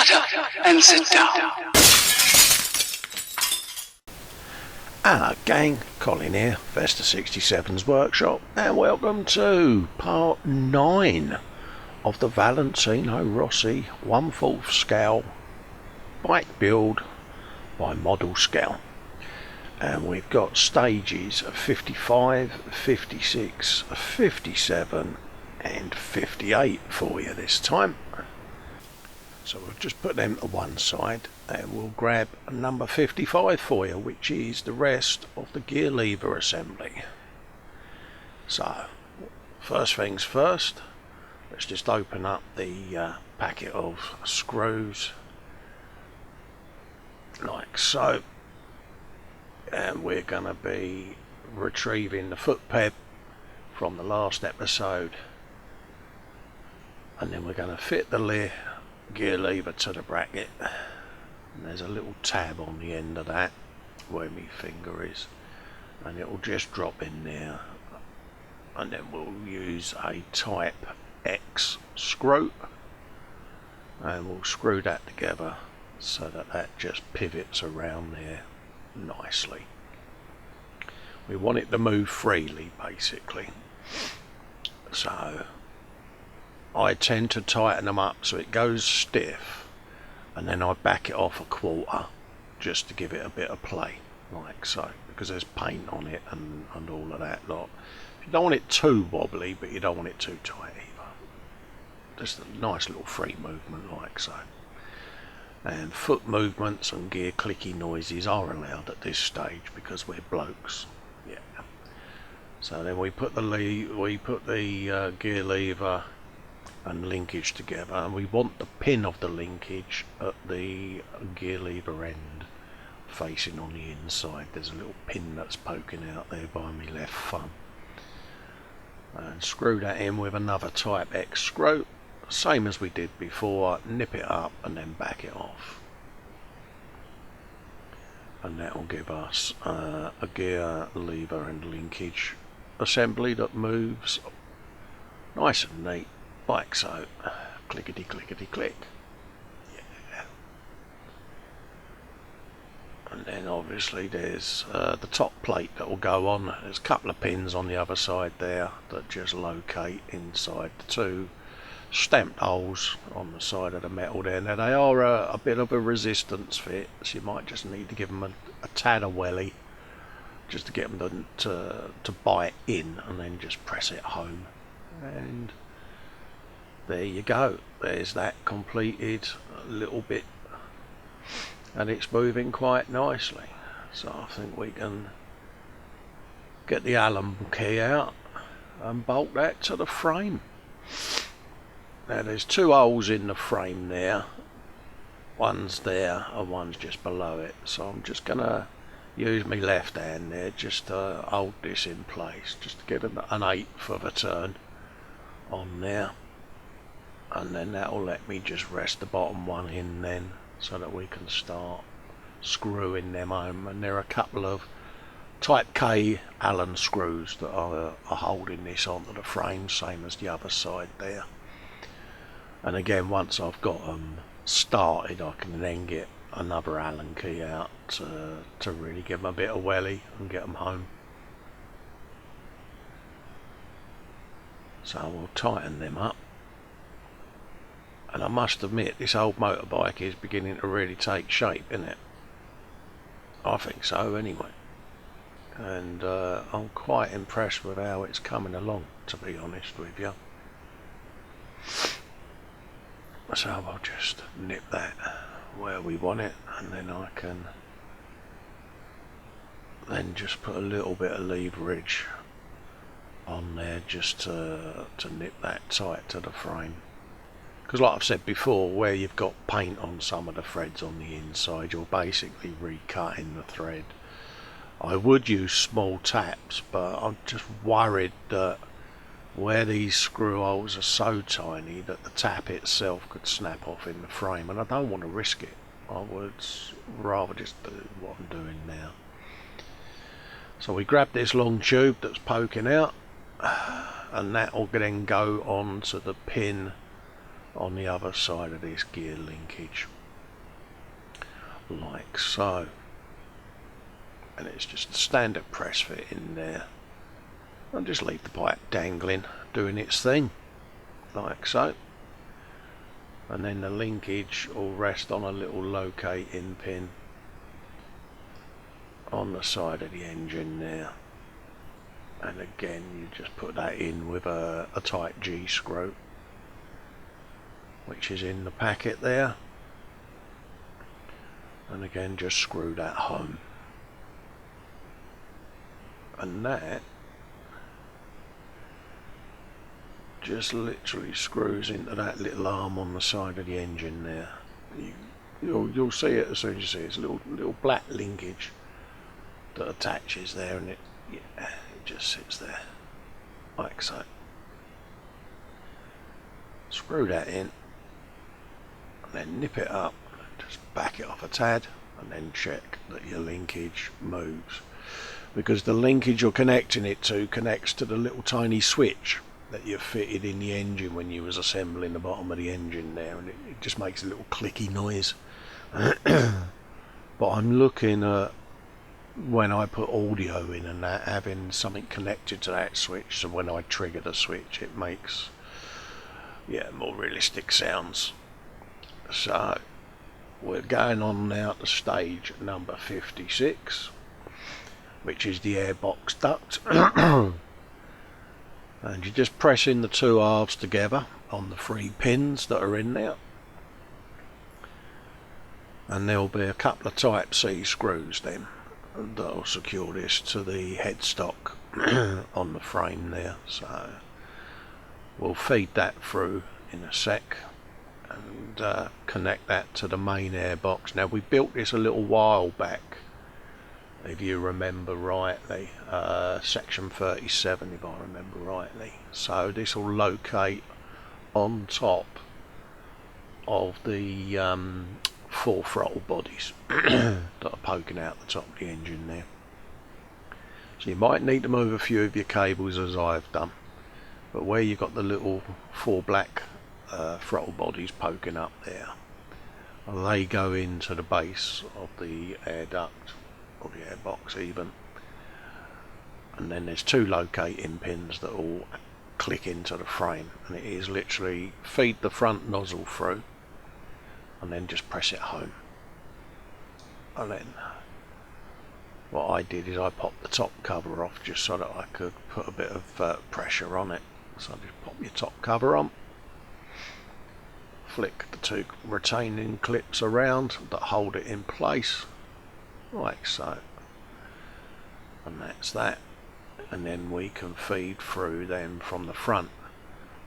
Shut up and sit down. Hello gang, Colin here, Vesta 67's workshop, and welcome to part 9 of the Valentino Rossi 1/4 scale bike build by Model Scale. And we've got stages of 55, 56, 57 and 58 for you this time. So we'll just put them to one side and we'll grab number 55 for you, which is the rest of the gear lever assembly. So first things first, let's just open up the packet of screws like so, and we're going to be retrieving the foot peg from the last episode, and then we're going to fit the gear lever to the bracket, and there's a little tab on the end of that where my finger is, and it will just drop in there, and then we'll use a type X screw and we'll screw that together so that that just pivots around there nicely. We want it to move freely basically, so I tend to tighten them up so it goes stiff, and then I back it off a quarter just to give it a bit of play like so, because there's paint on it and all of that lot. You don't want it too wobbly, but you don't want it too tight either. Just a nice little free movement like so. And foot movements and gear clicky noises are allowed at this stage because we're blokes. Yeah. So then we put the gear lever and linkage together, and we want the pin of the linkage at the gear lever end facing on the inside. There's a little pin that's poking out there by my left thumb, and screw that in with another type X screw, same as we did before. Nip it up and then back it off, and that will give us a gear lever and linkage assembly that moves nice and neat like so. Clickety clickety click. Yeah. And then obviously there's the top plate that will go on. There's a couple of pins on the other side there that just locate inside the two stamped holes on the side of the metal there. Now they are a bit of a resistance fit, so you might just need to give them a tad of welly just to get them to bite in, and then just press it home, and there you go. There's that completed a little bit, and it's moving quite nicely. So I think we can get the Allen key out and bolt that to the frame. Now there's two holes in the frame there, one's there and one's just below it, so I'm just gonna use my left hand there just to hold this in place, just to get an 1/8 of a turn on there, and then that will let me just rest the bottom one in then, so that we can start screwing them home. And there are a couple of type K Allen screws that are holding this onto the frame, same as the other side there. And again, once I've got them started, I can then get another Allen key out to really give them a bit of welly and get them home. So we'll tighten them up. And I must admit, this old motorbike is beginning to really take shape, isn't it? I think so anyway. And I'm quite impressed with how it's coming along, to be honest with you. So I'll just nip that where we want it, and then I can then just put a little bit of leverage on there just to nip that tight to the frame. Because like I've said before, where you've got paint on some of the threads on the inside, you're basically recutting the thread. I would use small taps, but I'm just worried that where these screw holes are so tiny that the tap itself could snap off in the frame, and I don't want to risk it. I would rather just do what I'm doing now. So we grab this long tube that's poking out, and that will then go on to the pin on the other side of this gear linkage, like so. And it's just a standard press fit in there. I'll just leave the pipe dangling, doing its thing, like so. And then the linkage will rest on a little locating pin on the side of the engine there. And again, you just put that in with a tight G screw, which is in the packet there. And again, just screw that home. And that just literally screws into that little arm on the side of the engine there. You'll see it as soon as you see it. It's a little black linkage that attaches there, and it just sits there like so. Screw that in and then nip it up, just back it off a tad, and then check that your linkage moves, because the linkage you're connecting it to connects to the little tiny switch that you fitted in the engine when you was assembling the bottom of the engine there, and it just makes a little clicky noise. But I'm looking at, when I put audio in and that, having something connected to that switch, so when I trigger the switch it makes more realistic sounds. So we're going on now to stage number 56, which is the Airbox duct. And you just press in the two halves together on the 3 pins that are in there, and there'll be a couple of type C screws then that'll secure this to the headstock on the frame there. So we'll feed that through in a sec and connect that to the main airbox. Now, we built this a little while back, if you remember rightly, section 37 if I remember rightly. So this will locate on top of the 4 throttle bodies that are poking out the top of the engine there. So you might need to move a few of your cables, as I've done, but where you've got the little 4 black throttle bodies poking up there, they go into the base of the air duct, or the airbox even, and then there's 2 locating pins that all click into the frame, and it is literally feed the front nozzle through and then just press it home. And then what I did is I popped the top cover off just so that I could put a bit of pressure on it. So just pop your top cover on, flick the 2 retaining clips around that hold it in place, like so, and that's that. And then we can feed through then from the front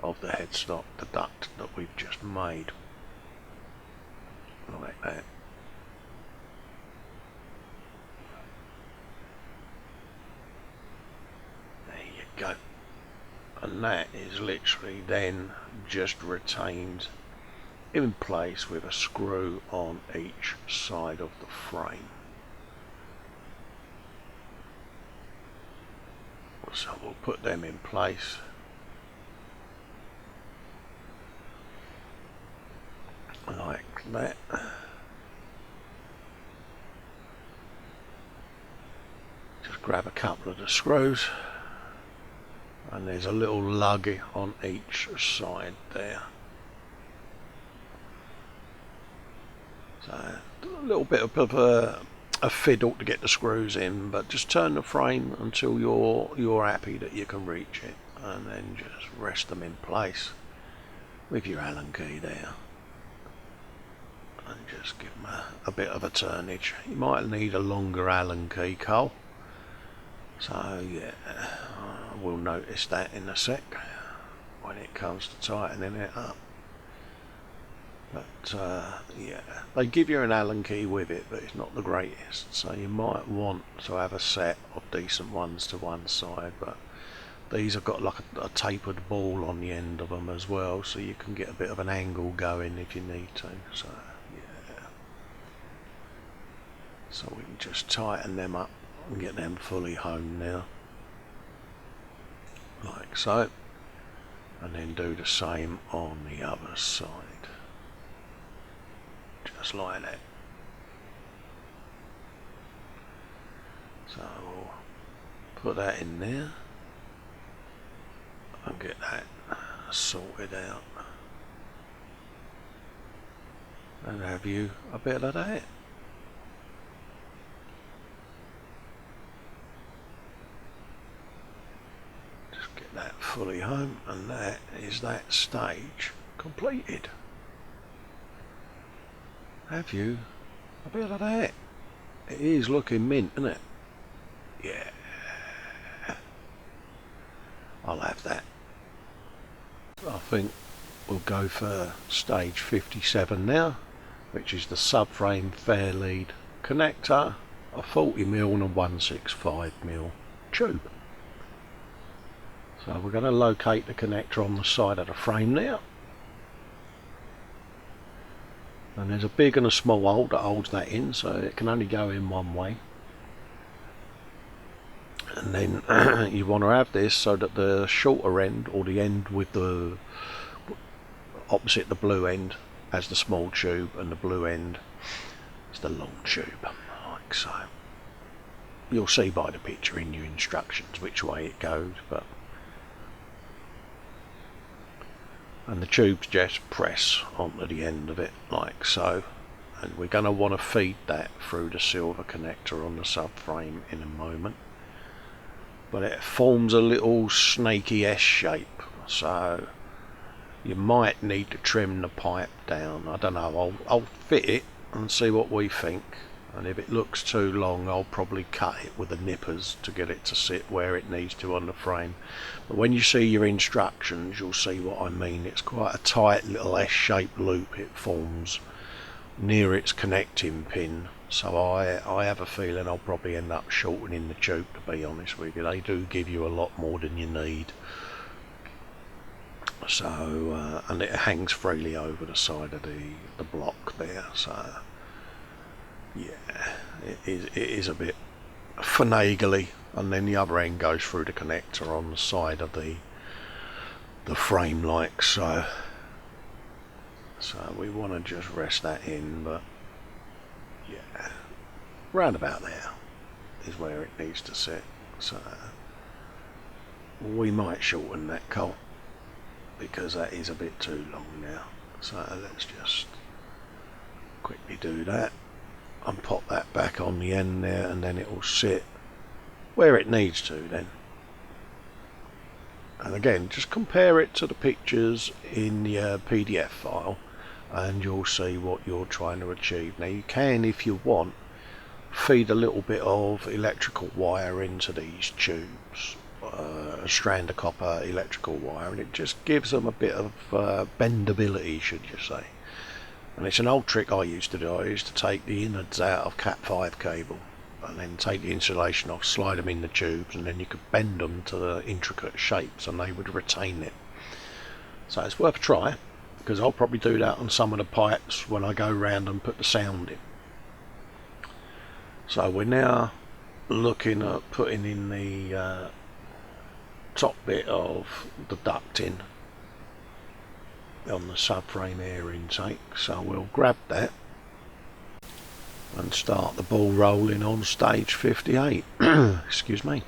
of the headstock the duct that we've just made, like that. There you go. And that is literally then just retained in place with a screw on each side of the frame. So we'll put them in place. Like that. Just grab a couple of the screws, and there's a little lug on each side there. So a little bit of a fiddle to get the screws in, but just turn the frame until you're happy that you can reach it, and then just rest them in place with your Allen key there, and just give them a bit of a turnage. You might need a longer Allen key, Cole, so yeah, we'll notice that in a sec when it comes to tightening it up. But yeah, they give you an Allen key with it, but it's not the greatest, so you might want to have a set of decent ones to one side. But these have got like a tapered ball on the end of them as well, so you can get a bit of an angle going if you need to. So yeah, so we can just tighten them up and get them fully home now, like so. and then do the same on the other side, just like that. So we'll put that in there and get that sorted out, and have you a bit of that. Just get that fully home, and that is that stage completed. Have you a bit of that? It is looking mint, isn't it? Yeah, I'll have that. I think we'll go for stage 57 now, which is the subframe fair lead connector, a 40mm and a 165mm tube. So we're going to locate the connector on the side of the frame now, and there's a big and a small hole that holds that in, so it can only go in one way. And then you want to have this so that the shorter end, or the end with the opposite the blue end, has the small tube, and the blue end is the long tube, like so. You'll see by the picture in your instructions which way it goes, and the tubes just press onto the end of it like so, and we're going to want to feed that through the silver connector on the subframe in a moment. But it forms a little snaky S shape, so you might need to trim the pipe down. I don't know, I'll fit it and see what we think, and if it looks too long I'll probably cut it with the nippers to get it to sit where it needs to on the frame. But when you see your instructions you'll see what I mean. It's quite a tight little S-shaped loop it forms near its connecting pin, so I have a feeling I'll probably end up shortening the tube, to be honest with you. They do give you a lot more than you need. So and it hangs freely over the side of the block there, so yeah, it is a bit finagly. And then the other end goes through the connector on the side of the frame like so. So we want to just rest that in, but yeah, round about there is where it needs to sit. So we might shorten that coal because that is a bit too long now. So let's just quickly do that and pop that back on the end there, and then it will sit where it needs to then. And again, just compare it to the pictures in the PDF file and you'll see what you're trying to achieve. Now you can, if you want, feed a little bit of electrical wire into these tubes, a strand of copper electrical wire, and it just gives them a bit of bendability, should you say. And it's an old trick I used to do. I used to take the innards out of Cat 5 cable and then take the insulation off, slide them in the tubes, and then you could bend them to the intricate shapes and they would retain it. So it's worth a try, because I'll probably do that on some of the pipes when I go round and put the sound in. So we're now looking at putting in the top bit of the duct in on the subframe air intake, so we'll grab that and start the ball rolling on stage 58. Excuse me.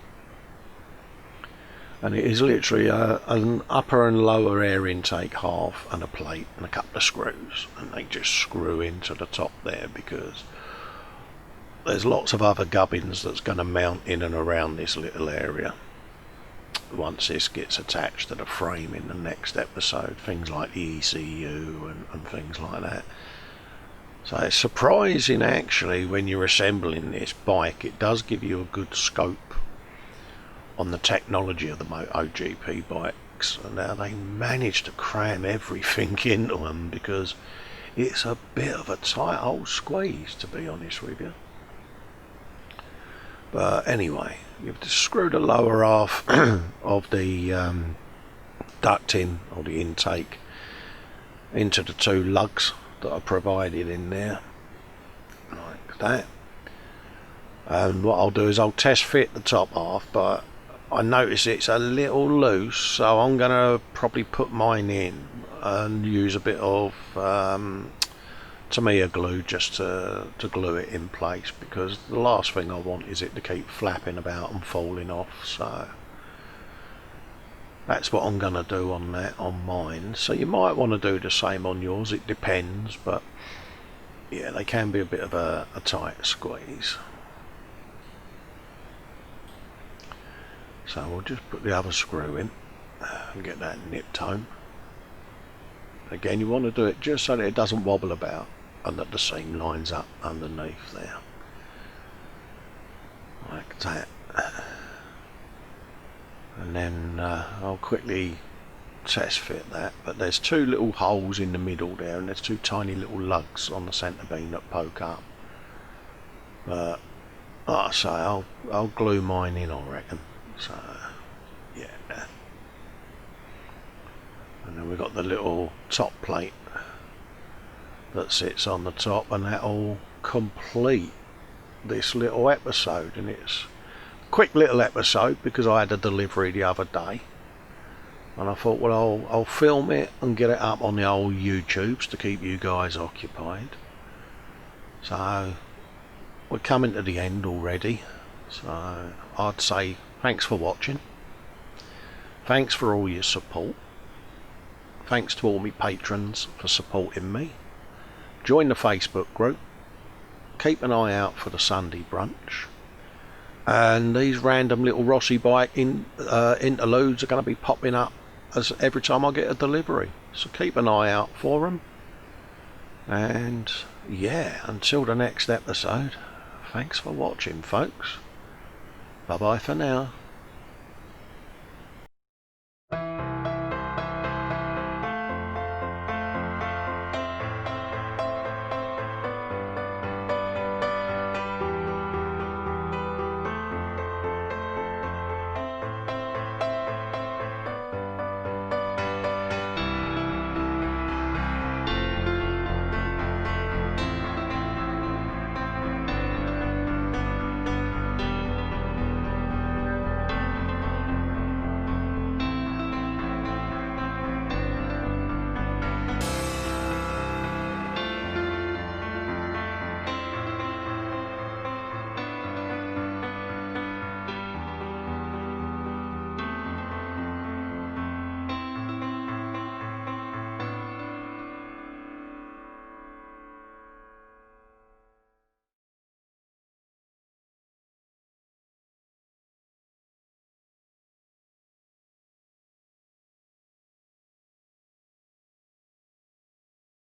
And it is literally an upper and lower air intake half and a plate and a couple of screws, and they just screw into the top there because there's lots of other gubbins that's going to mount in and around this little area once this gets attached to the frame in the next episode, things like the ECU and things like that. So it's surprising actually, when you're assembling this bike, it does give you a good scope on the technology of the MotoGP bikes, and now they manage to cram everything into them because it's a bit of a tight old squeeze, to be honest with you. But anyway, you've to screw the lower half of the duct in, or the intake, into the two lugs that are provided in there, like that. And what I'll do is I'll test fit the top half, but I notice it's a little loose, so I'm going to probably put mine in and use a bit of Tamiya glue just to glue it in place, because the last thing I want is it to keep flapping about and falling off. So that's what I'm going to do on that, on mine. So you might want to do the same on yours, it depends, but yeah, they can be a bit of a tight squeeze. So we'll just put the other screw in and get that nipped home. Again, you want to do it just so that it doesn't wobble about and that the seam lines up underneath there, like that. And then I'll quickly test fit that, but there's two little holes in the middle there, and there's two tiny little lugs on the centre beam that poke up. But like I say, I'll glue mine in, I reckon. So yeah, and then we've got the little top plate that sits on the top, and that'll complete this little episode. And it's a quick little episode because I had a delivery the other day, and I thought, well, I'll film it and get it up on the old YouTubes to keep you guys occupied. So we're coming to the end already, so I'd say thanks for watching. Thanks for all your support. Thanks to all my patrons for supporting me. Join the Facebook group. Keep an eye out for the Sunday brunch. And these random little Rossi bike interludes are going to be popping up as every time I get a delivery. So keep an eye out for them. And yeah, until the next episode, thanks for watching, folks. Bye bye for now.